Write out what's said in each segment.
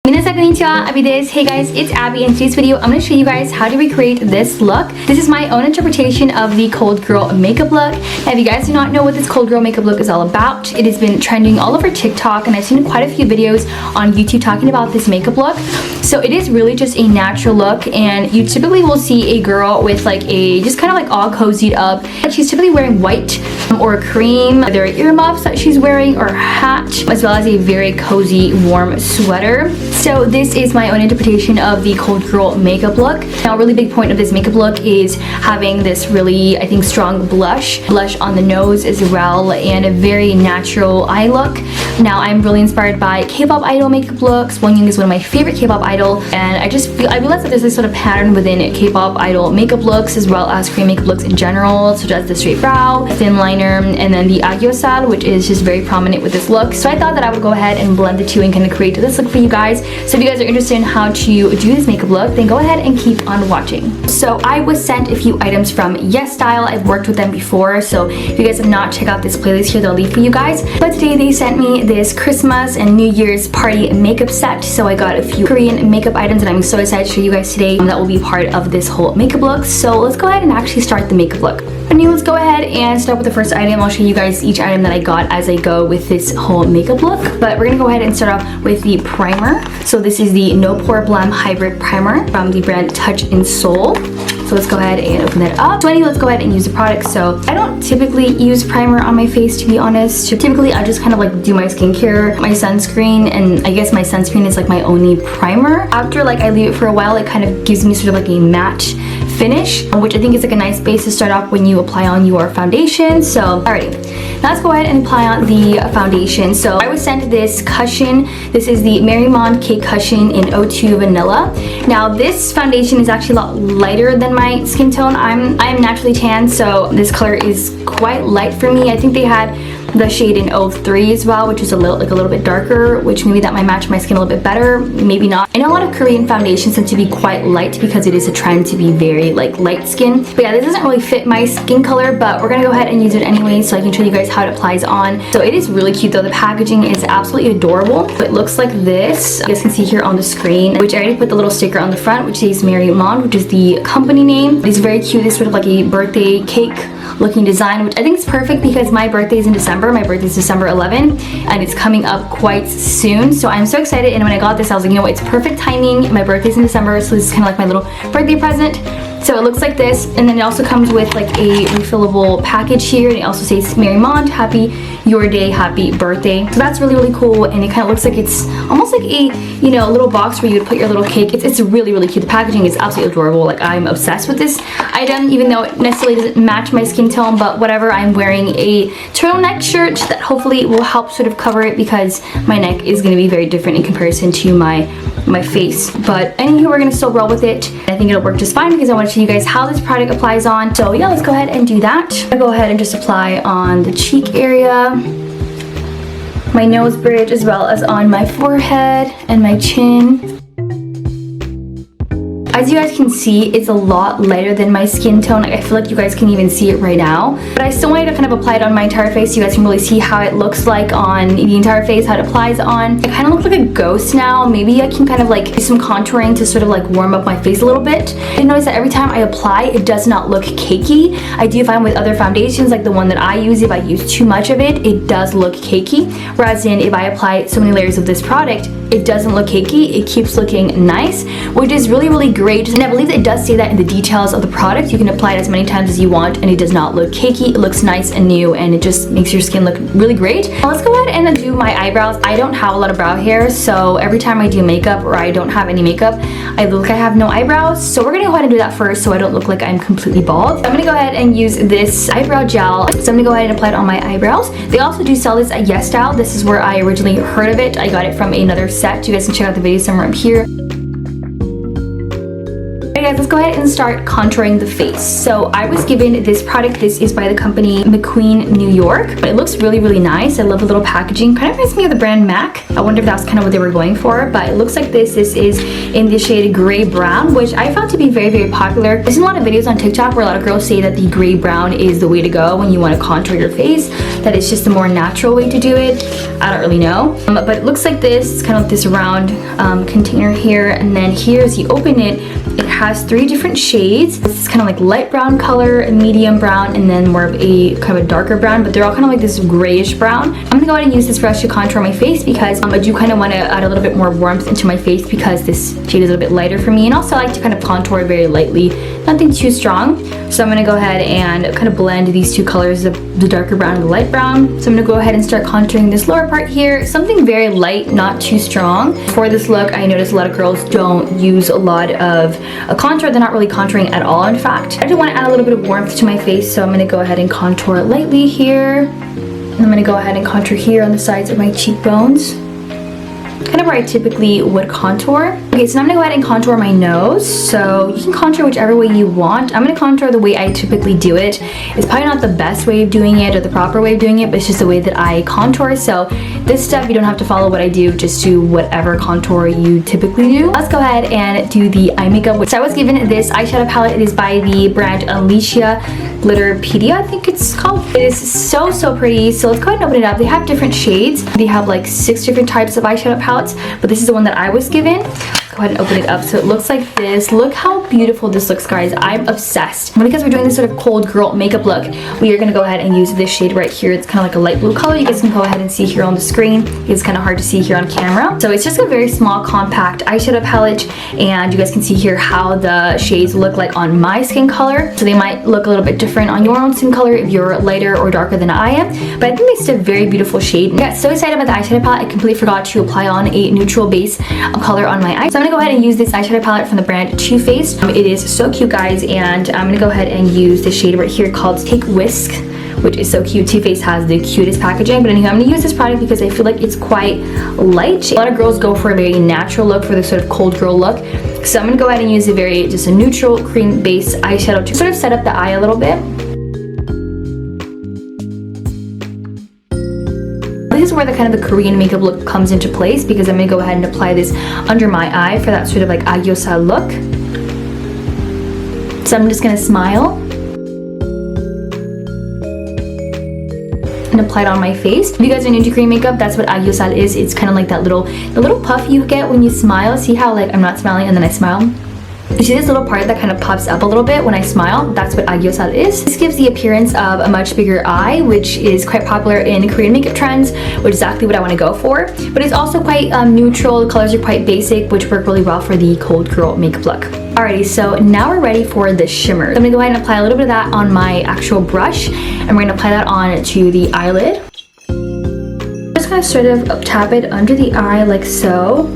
Konnichiwa, Abby this. Hey guys, it's Abby. In today's video, I'm going to show you guys how to recreate this look. This is my own interpretation of the cold girl makeup look. Now, if you guys do not know what this cold girl makeup look is all about, it has been trending all over TikTok, and I've seen quite a few videos on YouTube talking about this makeup look. So it is really just a natural look, and you typically will see a girl with like a just kind of like all cozied up. She's typically wearing white or cream. There are earmuffs that she's wearing, or a hat, as well as a very cozy warm sweater. So this is my own interpretation of the cold girl makeup look. Now, a really big point of this makeup look is having this really, I think, strong blush on the nose as well, and a very natural eye look. Now, I'm really inspired by K-pop idol makeup looks. Wonyoung is one of my favorite K-pop idol, and I realized that there's this sort of pattern within K-pop idol makeup looks, as well as Korean makeup looks in general, such as the straight brow, thin liner, and then the agyosal, which is just very prominent with this look. So I thought that I would go ahead and blend the two and kind of create this look for you guys. So if you guys are interested in how to do this makeup look, then go ahead and keep on watching. So I was sent a few items from YesStyle. I've worked with them before, so if you guys have not checked out this playlist here, they'll leave for you guys. But today they sent me this Christmas and New Year's party makeup set. So I got a few Korean makeup items, and I'm so excited to show you guys today that will be part of this whole makeup look. So let's go ahead and actually start the makeup look. Anyway, let's go ahead and start with the first item. I'll show you guys each item that I got as I go with this whole makeup look. But we're gonna go ahead and start off with the primer. So this is the No Pore Blem Hybrid Primer from the brand Touch in Seoul. So let's go ahead and open that up. So anyway, let's go ahead and use the product. So I don't typically use primer on my face, to be honest. Typically, I just kind of like do my skincare, my sunscreen, and I guess my sunscreen is like my only primer. After like I leave it for a while, it kind of gives me sort of like a matte finish, which I think is like a nice base to start off when you apply on your foundation. So alrighty, now let's go ahead and apply on the foundation. So I was sent this cushion. This is the Marymont Cake Cushion in 02 Vanilla. Now this foundation is actually a lot lighter than my skin tone. I'm naturally tan, so this color is quite light for me. I think they had the shade in 03 as well, which is a little bit darker, which maybe that might match my skin a little bit better, maybe not. I know a lot of Korean foundations tend to be quite light because it is a trend to be very like light skin. But yeah, this doesn't really fit my skin color, but we're gonna go ahead and use it anyway so I can show you guys how it applies on. So it is really cute though. The packaging is absolutely adorable. It looks like this. You guys can see here on the screen, which I already put the little sticker on the front, which says Marymont, which is the company name. It's very cute. It's sort of like a birthday cake looking design, which I think is perfect because my birthday is in December. My birthday is December 11, and it's coming up quite soon. So I'm so excited, and when I got this, I was like, you know what, it's perfect timing. My birthday's in December, so this is kind of like my little birthday present. So it looks like this, and then it also comes with like a refillable package here, and it also says Marymont, happy your day, happy birthday. So that's really, really cool, and it kind of looks like it's almost like a, you know, little box where you would put your little cake. It's really, really cute. The packaging is absolutely adorable. Like, I'm obsessed with this item, even though it necessarily doesn't match my skin tone, but whatever. I'm wearing a turtleneck shirt that hopefully will help sort of cover it because my neck is going to be very different in comparison to my face. But anywho, we're going to still roll with it. I think it'll work just fine because I want to show you guys how this product applies on. So yeah, let's go ahead and do that. I'll go ahead and just apply on the cheek area, my nose bridge, as well as on my forehead and my chin. As you guys can see, it's a lot lighter than my skin tone. Like, I feel like you guys can even see it right now. But I still wanted to kind of apply it on my entire face so you guys can really see how it looks like on the entire face, how it applies on. I kind of look like a ghost now. Maybe I can kind of like do some contouring to sort of like warm up my face a little bit. I notice that every time I apply, it does not look cakey. I do find with other foundations, like the one that I use, if I use too much of it, it does look cakey. Whereas if I apply so many layers of this product, it doesn't look cakey. It keeps looking nice, which is really, really great. And I believe that it does say that in the details of the product. You can apply it as many times as you want, and it does not look cakey. It looks nice and new, and it just makes your skin look really great. Now let's go ahead and do my eyebrows. I don't have a lot of brow hair, so every time I do makeup or I don't have any makeup, I look like I have no eyebrows. So we're gonna go ahead and do that first so I don't look like I'm completely bald. I'm gonna go ahead and use this eyebrow gel. So I'm gonna go ahead and apply it on my eyebrows. They also do sell this at YesStyle. This is where I originally heard of it. I got it from another set. You guys can check out the video somewhere up here. guys, let's go ahead and start contouring the face. So I was given this product. This is by the company McQueen New York. It looks really, really nice. I love the little packaging. Kind of reminds me of the brand MAC. I wonder if that's kind of what they were going for, but it looks like this. This is in the shade gray brown, which I found to be very, very popular. There's a lot of videos on TikTok where a lot of girls say that the gray brown is the way to go when you want to contour your face, that it's just a more natural way to do it. I don't really know, but it looks like this. It's kind of like this round container here, and then here as you open it, it has 3 different shades. This is kind of like light brown color, medium brown, and then more of a kind of a darker brown, but they're all kind of like this grayish brown. I'm gonna go ahead and use this brush to contour my face because I do kind of want to add a little bit more warmth into my face because this shade is a little bit lighter for me, and also I like to kind of contour very lightly, nothing too strong. So I'm gonna go ahead and kind of blend these 2 colors, the darker brown and the light brown. So I'm gonna go ahead and start contouring this lower part here, something very light, not too strong. For this look, I notice a lot of girls don't use a lot of a contour. They're not really contouring at all, in fact. I do want to add a little bit of warmth to my face, so I'm gonna go ahead and contour lightly here. And I'm gonna go ahead and contour here on the sides of my cheekbones, kind of where I typically would contour. Okay, so now I'm gonna go ahead and contour my nose. So you can contour whichever way you want. I'm gonna contour the way I typically do it. It's probably not the best way of doing it or the proper way of doing it, but it's just the way that I contour. So this step, you don't have to follow what I do, just do whatever contour you typically do. Let's go ahead and do the eye makeup. So I was given this eyeshadow palette. It is by the brand Alicia Glitterpedia, I think it's called. It is so, so pretty. So let's go ahead and open it up. They have different shades. They have like 6 different types of eyeshadow palettes, but this is the one that I was given. Go ahead and open it up. So it looks like this. Look how beautiful this looks, guys. I'm obsessed. And because we're doing this sort of cold girl makeup look, we are gonna go ahead and use this shade right here. It's kind of like a light blue color. You guys can go ahead and see here on the screen. It's kind of hard to see here on camera. So it's just a very small, compact eyeshadow palette, and you guys can see here how the shades look like on my skin color. So they might look a little bit different on your own skin color if you're lighter or darker than I am. But I think it's a very beautiful shade. I got so excited about the eyeshadow palette, I completely forgot to apply on a neutral base color on my eyes. So I'm gonna go ahead and use this eyeshadow palette from the brand Too Faced. It is so cute, guys, and I'm gonna go ahead and use this shade right here called Take Whisk, which is so cute. Too Faced has the cutest packaging. But anyway, I'm gonna use this product because I feel like it's quite light. A lot of girls go for a very natural look, for this sort of cold girl look. So I'm gonna go ahead and use just a neutral cream base eyeshadow to sort of set up the eye a little bit. This is where the kind of the Korean makeup look comes into place, because I'm gonna go ahead and apply this under my eye for that sort of like agyosal look. So I'm just gonna smile and apply it on my face. If you guys are new to Korean makeup, that's what agyosal is. It's kind of like that the little puff you get when you smile. See how like I'm not smiling and then I smile? You see this little part that kind of pops up a little bit when I smile? That's what agyosal is. This gives the appearance of a much bigger eye, which is quite popular in Korean makeup trends, which is exactly what I want to go for. But it's also quite neutral. The colors are quite basic, which work really well for the cold girl makeup look. Alrighty, so now we're ready for the shimmer. So I'm gonna go ahead and apply a little bit of that on my actual brush, and we're gonna apply that on to the eyelid. Just gonna sort of tap it under the eye like so.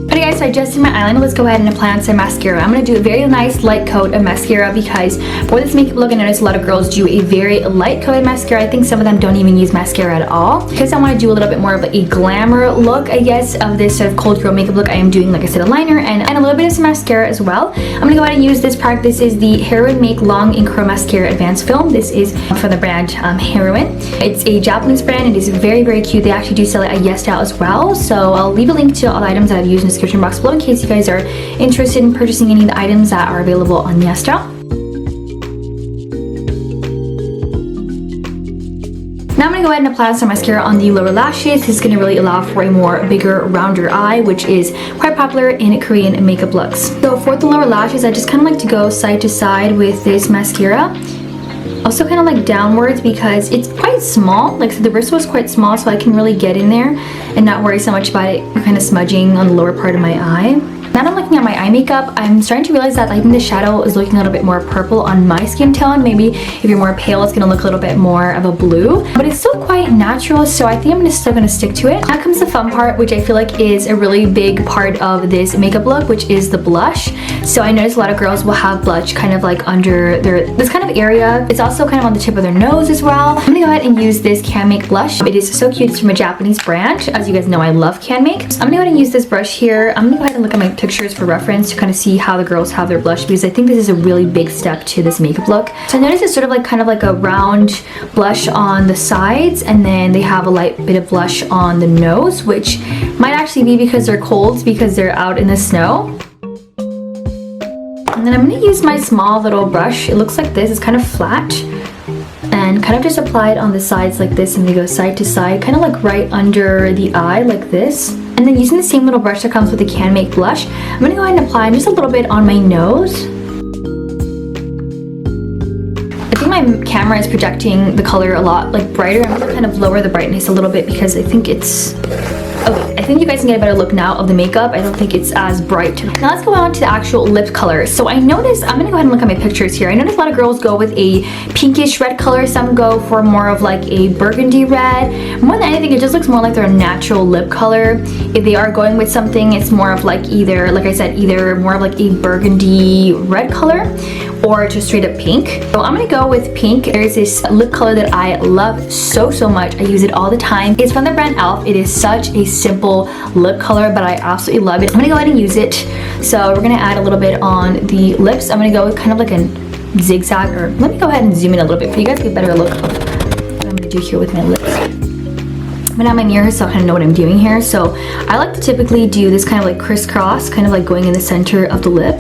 Okay guys, so I just did my eyeliner. Let's go ahead and apply on some mascara. I'm going to do a very nice light coat of mascara because for this makeup look, I notice a lot of girls do a very light coated mascara. I think some of them don't even use mascara at all. Because I want to do a little bit more of a glamour look, I guess, of this sort of cold girl makeup look, I am doing, like I said, a liner and a little bit of some mascara as well. I'm going to go ahead and use this product. This is the Heroin Make Long and Curl Mascara Advanced Film. This is from the brand Heroin. It's a Japanese brand. It is very, very cute. They actually do sell it at YesStyle as well. So I'll leave a link to all the items that I've used in the description box below in case you guys are interested in purchasing any of the items that are available on YesStyle. Now I'm going to go ahead and apply some mascara on the lower lashes. This is going to really allow for a more bigger, rounder eye, which is quite popular in Korean makeup looks. So for the lower lashes, I just kind of like to go side to side with this mascara. Also kind of like downwards because it's quite small. Like, so the bristle is quite small, so I can really get in there and not worry so much about it kind of smudging on the lower part of my eye. Now that I'm looking at my eye makeup, I'm starting to realize that I think the shadow is looking a little bit more purple on my skin tone. Maybe if you're more pale, it's gonna look a little bit more of a blue, but it's still quite natural, so I think I'm still gonna stick to it. Now comes the fun part, which I feel like is a really big part of this makeup look, which is the blush. So I noticed a lot of girls will have blush kind of like under this kind of area. It's also kind of on the tip of their nose as well. I'm gonna go ahead and use this Can Make blush. It is so cute. It's from a Japanese brand. As you guys know, I love Can Make. So I'm gonna go ahead and use this brush here. I'm gonna go ahead and look at my pictures for reference to kind of see how the girls have their blush, because I think this is a really big step to this makeup look. So I noticed it's sort of like kind of like a round blush on the sides, and then they have a light bit of blush on the nose, which might actually be because they're cold, because they're out in the snow. And then I'm going to use my small little brush. It looks like this. It's kind of flat. And kind of just apply it on the sides like this, and they go side to side, kind of like right under the eye like this. And then using the same little brush that comes with the Can Make blush, I'm going to go ahead and apply just a little bit on my nose. I think my camera is projecting the color a lot like brighter. I'm going to kind of lower the brightness a little bit because I think it's... Okay, I think you guys can get a better look now of the makeup. I don't think it's as bright. Now let's go on to the actual lip color. So I noticed, I'm gonna go ahead and look at my pictures here. I noticed a lot of girls go with a pinkish red color. Some go for more of like a burgundy red. More than anything, it just looks more like their natural lip color. If they are going with something, it's more of like either, like I said, either more of like a burgundy red color or just straight up pink. So I'm gonna go with pink. There's this lip color that I love so much. I use it all the time. It's from the brand e.l.f. It is such a simple lip color, but I absolutely love it. I'm gonna go ahead and use it. So we're gonna add a little bit on the lips. I'm gonna go with kind of like a zigzag, or let me go ahead and zoom in a little bit for you guys to get a better look of what I'm gonna do here with my lips. I'm gonna have my mirror so I kind of know what I'm doing here. So I like to typically do this kind of like crisscross, kind of like going in the center of the lip.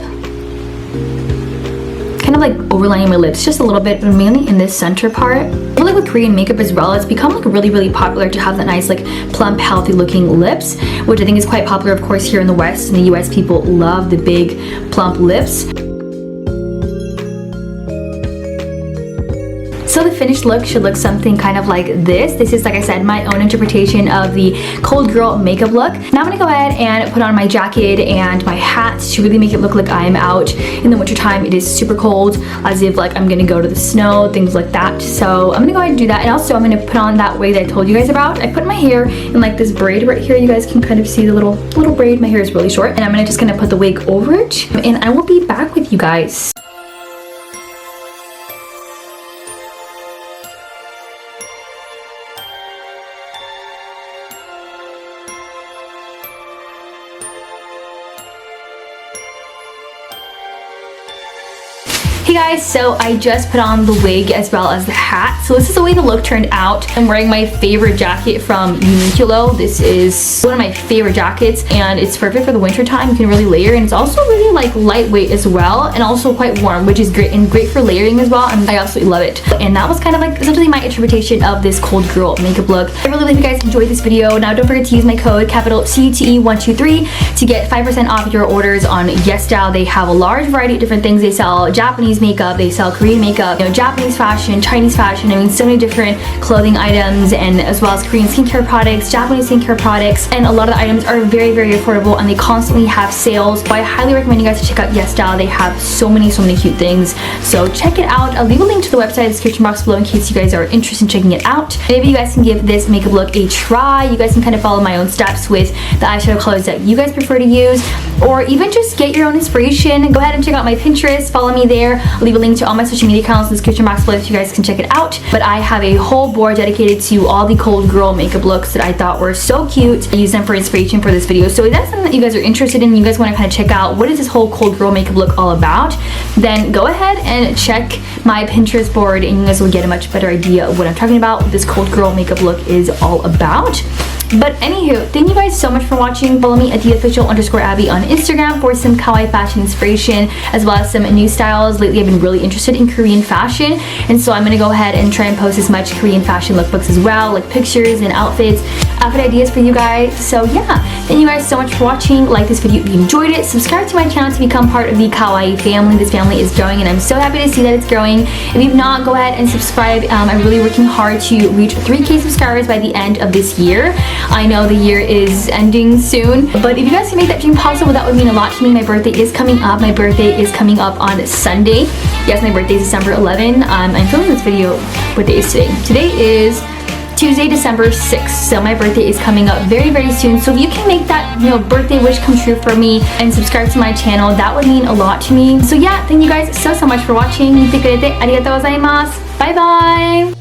Kind of like overlaying my lips just a little bit, but mainly in this center part. I feel like with Korean makeup as well, it's become like really popular to have that nice like plump, healthy looking lips, which I think is quite popular of course here in the West. In the US, people love the big plump lips. So the finished look should look something kind of like this. This is, like I said, my own interpretation of the cold girl makeup look. Now I'm gonna go ahead and put on my jacket and my hat to really make it look like I'm out in the wintertime. It is super cold, as if like I'm gonna go to the snow, things like that. So I'm gonna go ahead and do that. And also I'm gonna put on that wig that I told you guys about. I put my hair in like this braid right here. You guys can kind of see the little braid. My hair is really short. And I'm just gonna put the wig over it. And I will be back with you guys. Hey guys, so I just put on the wig as well as the hat. So this is the way the look turned out. I'm wearing my favorite jacket from Uniqlo. This is one of my favorite jackets and it's perfect for the winter time. You can really layer, and it's also really like lightweight as well, and also quite warm, which is great, and great for layering as well. And I absolutely love it. And that was kind of like essentially my interpretation of this cold girl makeup look. I really hope you guys enjoyed this video. Now don't forget to use my code capital CUTE123 to get 5% off your orders on YesStyle. They have a large variety of different things. They sell Japanese makeup, they sell Korean makeup, Japanese fashion, Chinese fashion. I mean, so many different clothing items, and as well as Korean skincare products, Japanese skincare products, and a lot of the items are very affordable, and they constantly have sales. So I highly recommend you guys to check out YesStyle. They have so many cute things. So check it out. I'll leave a link to the website in the description box below in case you guys are interested in checking it out. Maybe you guys can give this makeup look a try. You guys can kind of follow my own steps with the eyeshadow colors that you guys prefer to use, or even just get your own inspiration. Go ahead and check out my Pinterest, follow me there. I'll leave a link to all my social media accounts in the description box below if you guys can check it out. But I have a whole board dedicated to all the cold girl makeup looks that I thought were so cute. I use them for inspiration for this video. So if that's something that you guys are interested in, you guys want to kind of check out what is this whole cold girl makeup look all about, then go ahead and check my Pinterest board and you guys will get a much better idea of what I'm talking about, what this cold girl makeup look is all about. But anywho, thank you guys so much for watching. Follow me at @the_Abby on Instagram for some kawaii fashion inspiration, as well as some new styles. Lately, I've been really interested in Korean fashion, and so I'm gonna go ahead and try and post as much Korean fashion lookbooks as well, like pictures and outfit ideas for you guys. So yeah, thank you guys so much for watching. Like this video if you enjoyed it. Subscribe to my channel to become part of the kawaii family. This family is growing, and I'm so happy to see that it's growing. If you've not, go ahead and subscribe. I'm really working hard to reach 3K subscribers by the end of this year. I know the year is ending soon, but if you guys can make that dream possible, that would mean a lot to me. My birthday is coming up. My birthday is coming up on Sunday. Yes, my birthday is December 11. I'm filming this video. What day is today? Today is Tuesday, December 6th. So my birthday is coming up very, very soon. So if you can make that, birthday wish come true for me and subscribe to my channel, that would mean a lot to me. So yeah, thank you guys so much for watching. 見てくれてありがとうございます。バイバイ。